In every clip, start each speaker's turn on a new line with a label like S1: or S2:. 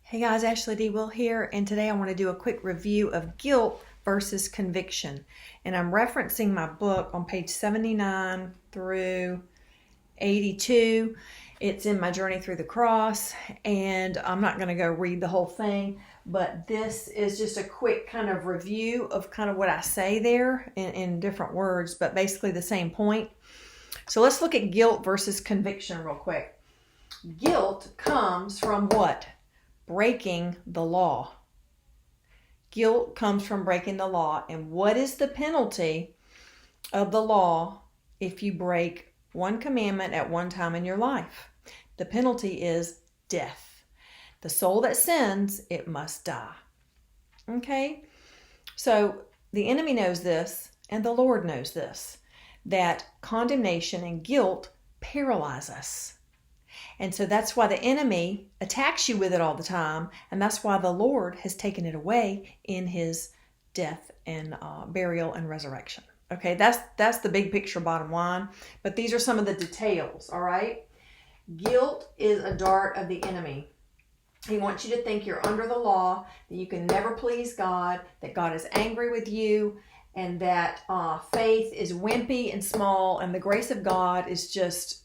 S1: Hey guys, Ashley D. Will here, and today I want to do a quick review of guilt versus conviction. And I'm referencing my book on page 79 through 82. It's in my Journey Through the Cross, and I'm not going to go read the whole thing, but this is just a quick kind of review of kind of what I say there in different words, but basically the same point. So let's look at guilt versus conviction real quick. Guilt comes from what? Breaking the law. Guilt comes from breaking the law. And what is the penalty of the law if you break one commandment at one time in your life? The penalty is death. The soul that sins, it must die. Okay? So the enemy knows this, and the Lord knows this, that condemnation and guilt paralyze us. And so that's why the enemy attacks you with it all the time. And that's why the Lord has taken it away in his death and burial and resurrection. Okay, that's the big picture, bottom line. But these are some of the details, all right? Guilt is a dart of the enemy. He wants you to think you're under the law, that you can never please God, that God is angry with you, and that faith is wimpy and small, and the grace of God is just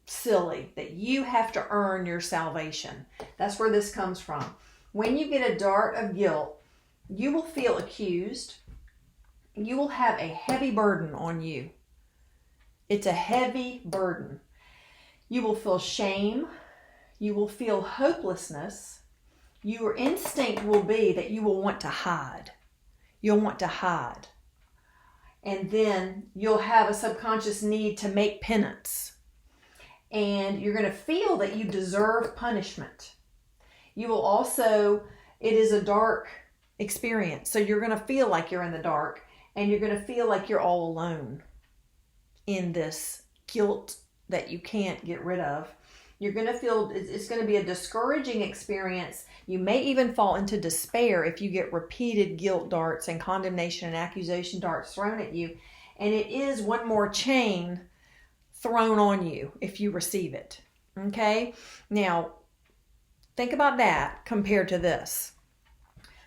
S1: silly, that you have to earn your salvation. That's where this comes from. When you get a dart of guilt, you will feel accused. You will have a heavy burden on you. It's a heavy burden. You will feel shame. You will feel hopelessness. Your instinct will be that you will want to hide. You'll want to hide. And then you'll have a subconscious need to make penance. And you're going to feel that you deserve punishment. You will also, it is a dark experience. So you're going to feel like you're in the dark, and you're going to feel like you're all alone in this guilt that you can't get rid of. You're going to feel, it's going to be a discouraging experience. You may even fall into despair if you get repeated guilt darts and condemnation and accusation darts thrown at you. And it is one more chain thrown on you if you receive it. Okay? Now, think about that compared to this.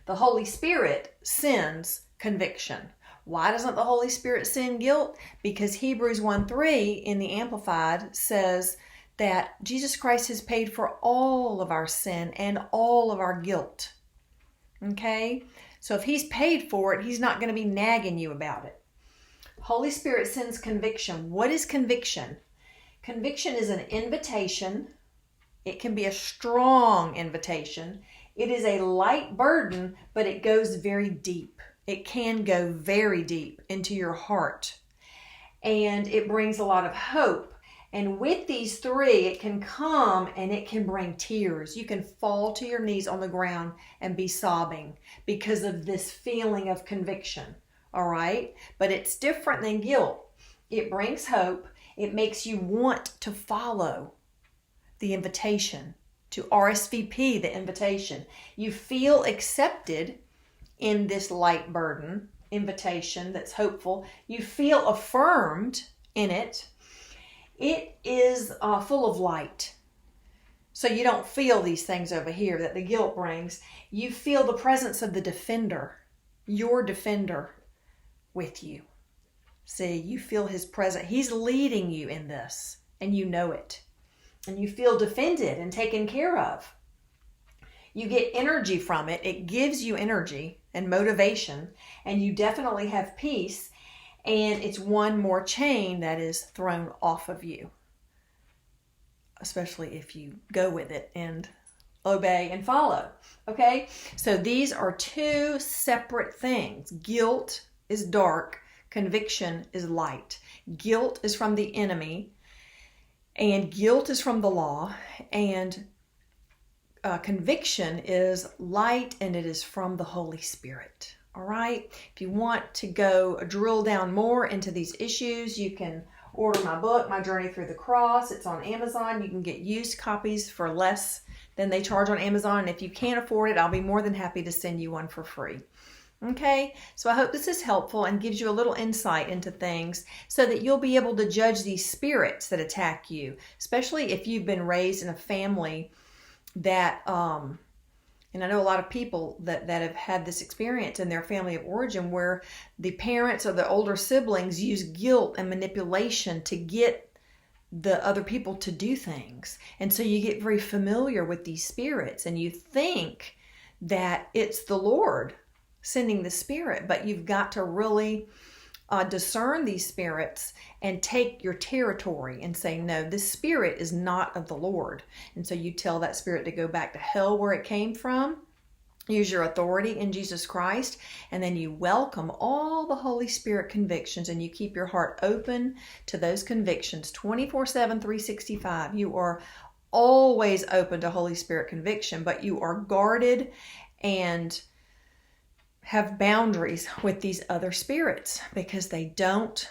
S1: The Holy Spirit sends conviction. Why doesn't the Holy Spirit send guilt? Because Hebrews 1:3 in the Amplified says that Jesus Christ has paid for all of our sin and all of our guilt. Okay? So if he's paid for it, he's not going to be nagging you about it. Holy Spirit sends conviction. What is conviction? Conviction is an invitation. It can be a strong invitation. It is a light burden, but it goes very deep. It can go very deep into your heart. And it brings a lot of hope. And with these three, it can come and it can bring tears. You can fall to your knees on the ground and be sobbing because of this feeling of conviction. All right? But it's different than guilt. It brings hope. It makes you want to follow the invitation, to RSVP the invitation. You feel accepted in this light burden invitation that's hopeful. You feel affirmed in it. It is full of light. So you don't feel these things over here that the guilt brings. You feel the presence of the defender, your defender, with you. See, you feel his presence. He's leading you in this, and you know it. And you feel defended and taken care of. You get energy from it. It gives you energy and motivation, and you definitely have peace, and it's one more chain that is thrown off of you, especially if you go with it and obey and follow. Okay? So these are two separate things. Guilt is dark, conviction is light. Guilt is from the enemy, and guilt is from the law, and conviction is light, and it is from the Holy Spirit. All right? If you want to go drill down more into these issues, you can order my book, My Journey Through the Cross. It's on Amazon. You can get used copies for less than they charge on Amazon. And if you can't afford it, I'll be more than happy to send you one for free. Okay, so I hope this is helpful and gives you a little insight into things so that you'll be able to judge these spirits that attack you, especially if you've been raised in a family that And I know a lot of people that have had this experience in their family of origin where the parents or the older siblings use guilt and manipulation to get the other people to do things. And so you get very familiar with these spirits and you think that it's the Lord sending the spirit, but you've got to really discern these spirits and take your territory and say, no, this spirit is not of the Lord. And so you tell that spirit to go back to hell where it came from. Use your authority in Jesus Christ, and then you welcome all the Holy Spirit convictions, and you keep your heart open to those convictions 24/7, 365. You are always open to Holy Spirit conviction, but you are guarded and have boundaries with these other spirits because they don't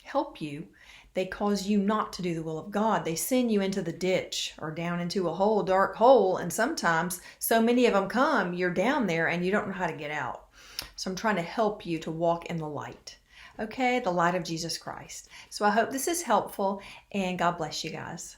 S1: help you. They cause you not to do the will of God. They send you into the ditch or down into a hole, dark hole, and sometimes so many of them come, you're down there and you don't know how to get out. So I'm trying to help you to walk in the light. Okay, the light of Jesus Christ. So I hope this is helpful, and God bless you guys.